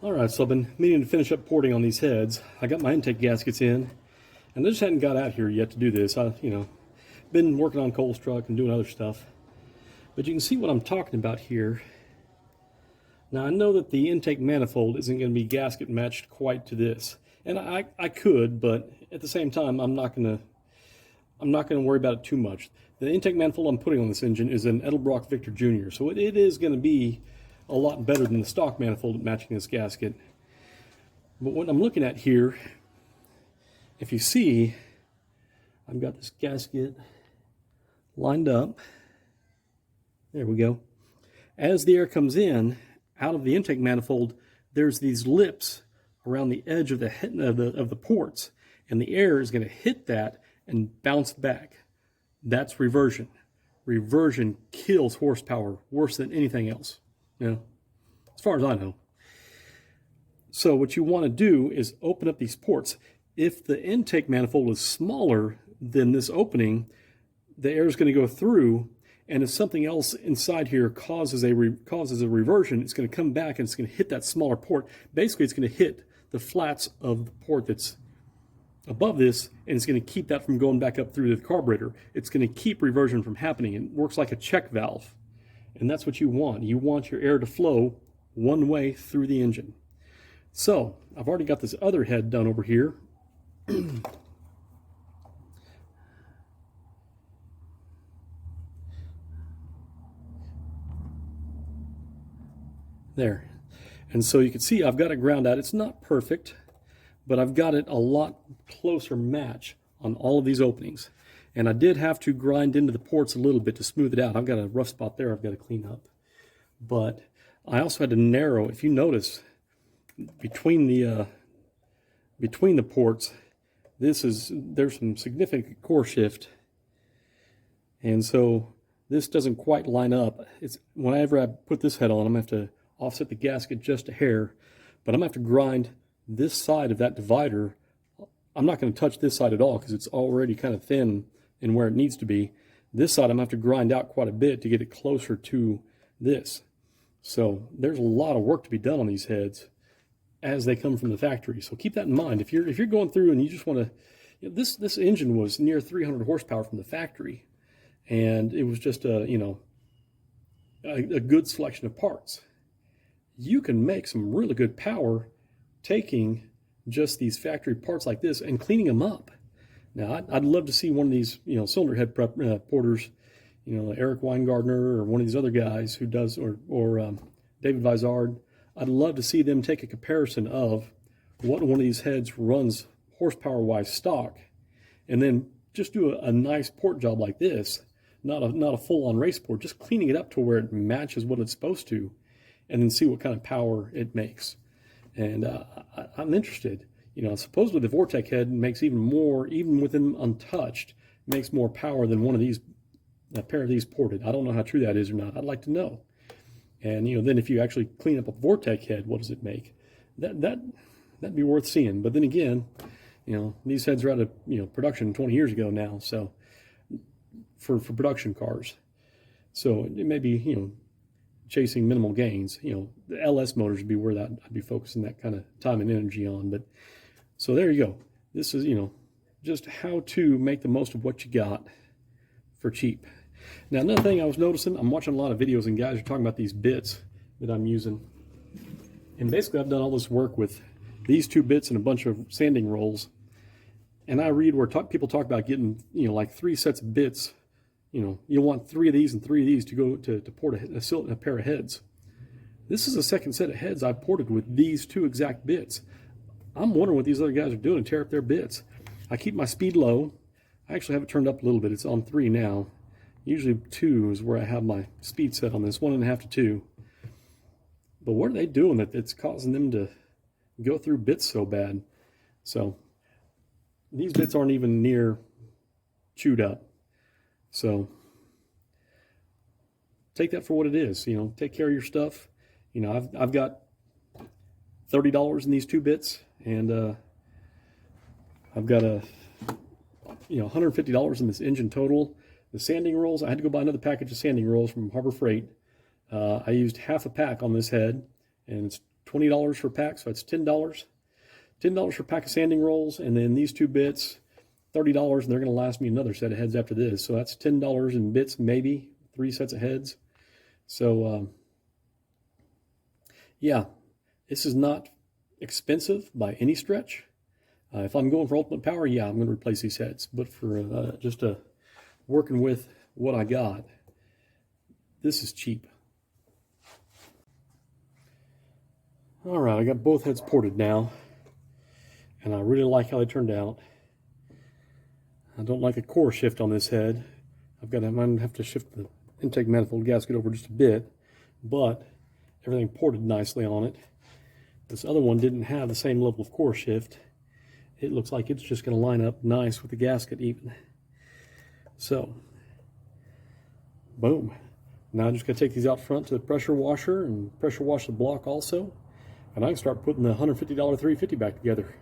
Alright, so I've been meaning to finish up porting on these heads. I got my intake gaskets in, and I just hadn't got out here yet to do this. Been working on Cole's truck and doing other stuff. But you can see what I'm talking about here. Now I know that the intake manifold isn't going to be gasket matched quite to this. And I could, but at the same time I'm not going to worry about it too much. The intake manifold I'm putting on this engine is an Edelbrock Victor Jr. So it is going to be a lot better than the stock manifold matching this gasket. But what I'm looking at here, if you see, I've got this gasket lined up. There we go. As the air comes in out of the intake manifold, there's these lips around the edge of the ports, and the air is going to hit that and bounce back. That's reversion. Reversion kills horsepower worse than anything else, as far as I know. So what you want to do is open up these ports. If the intake manifold is smaller than this opening, the air is going to go through, and if something else inside here causes a reversion, it's going to come back and it's going to hit that smaller port. Basically, it's going to hit the flats of the port that's above this, and it's going to keep that from going back up through the carburetor. It's going to keep reversion from happening. It works like a check valve, and that's what you want. You want your air to flow one way through the engine. So I've already got this other head done over here. There. And so you can see I've got it ground out. It's not perfect, but I've got it a lot closer match on all of these openings. And I did have to grind into the ports a little bit to smooth it out. I've got a rough spot there I've got to clean up. But I also had to narrow, if you notice, between the ports, there's some significant core shift. And so this doesn't quite line up. Whenever I put this head on, I'm going to have to offset the gasket just a hair, but I'm going to have to grind this side of that divider. I'm not going to touch this side at all because it's already kind of thin in where it needs to be. This side I'm going to have to grind out quite a bit to get it closer to this. So there's a lot of work to be done on these heads as they come from the factory. So keep that in mind. If you're going through and you just want to, this engine was near 300 horsepower from the factory, and it was just a good selection of parts. You can make some really good power taking just these factory parts like this and cleaning them up. Now, I'd love to see one of these, cylinder head porters, Eric Weingardner or one of these other guys who does, or David Vizard. I'd love to see them take a comparison of what one of these heads runs horsepower-wise stock, and then just do a nice port job like this, not a full-on race port, just cleaning it up to where it matches what it's supposed to, and then see what kind of power it makes. And I'm interested. Supposedly the Vortec head makes even more, even with them untouched, makes more power than one of these, a pair of these ported. I don't know how true that is or not. I'd like to know. And then if you actually clean up a Vortec head, what does it make? That'd be worth seeing. But then again, these heads are out of production 20 years ago now, so for production cars. So it may be chasing minimal gains. The LS motors would be where I'd be focusing that kind of time and energy on. But so there you go. This is just how to make the most of what you got for cheap. Now, another thing I was noticing, I'm watching a lot of videos and guys are talking about these bits that I'm using. And basically I've done all this work with these two bits and a bunch of sanding rolls. And I read where people talk about getting, like 3 sets of bits. You want 3 of these and 3 of these to go to port a pair of heads. This is the second set of heads I've ported with these 2 exact bits. I'm wondering what these other guys are doing to tear up their bits. I keep my speed low. I actually have it turned up a little bit. It's on 3 now. Usually 2 is where I have my speed set on this, 1.5 to 2. But what are they doing that's causing them to go through bits so bad? So these bits aren't even near chewed up. So take that for what it is. Take care of your stuff. I've got $30 in these 2 bits, and I've got $150 in this engine total. The sanding rolls, I had to go buy another package of sanding rolls from Harbor Freight. I used half a pack on this head, and it's $20 per pack, so that's $10. $10 for a pack of sanding rolls, and then these two bits, $30, and they're going to last me another set of heads after this. So that's $10 in bits, maybe 3 sets of heads. So yeah, this is not expensive by any stretch. If I'm going for ultimate power, yeah, I'm going to replace these heads. But for just working with what I got, this is cheap. All right, I got both heads ported now, and I really like how they turned out. I don't like a core shift on this head. I'm gonna have to shift the intake manifold gasket over just a bit, but everything ported nicely on it. This other one didn't have the same level of core shift. It looks like it's just going to line up nice with the gasket even. So, boom. Now I'm just going to take these out front to the pressure washer and pressure wash the block also. And I can start putting the $150 350 back together.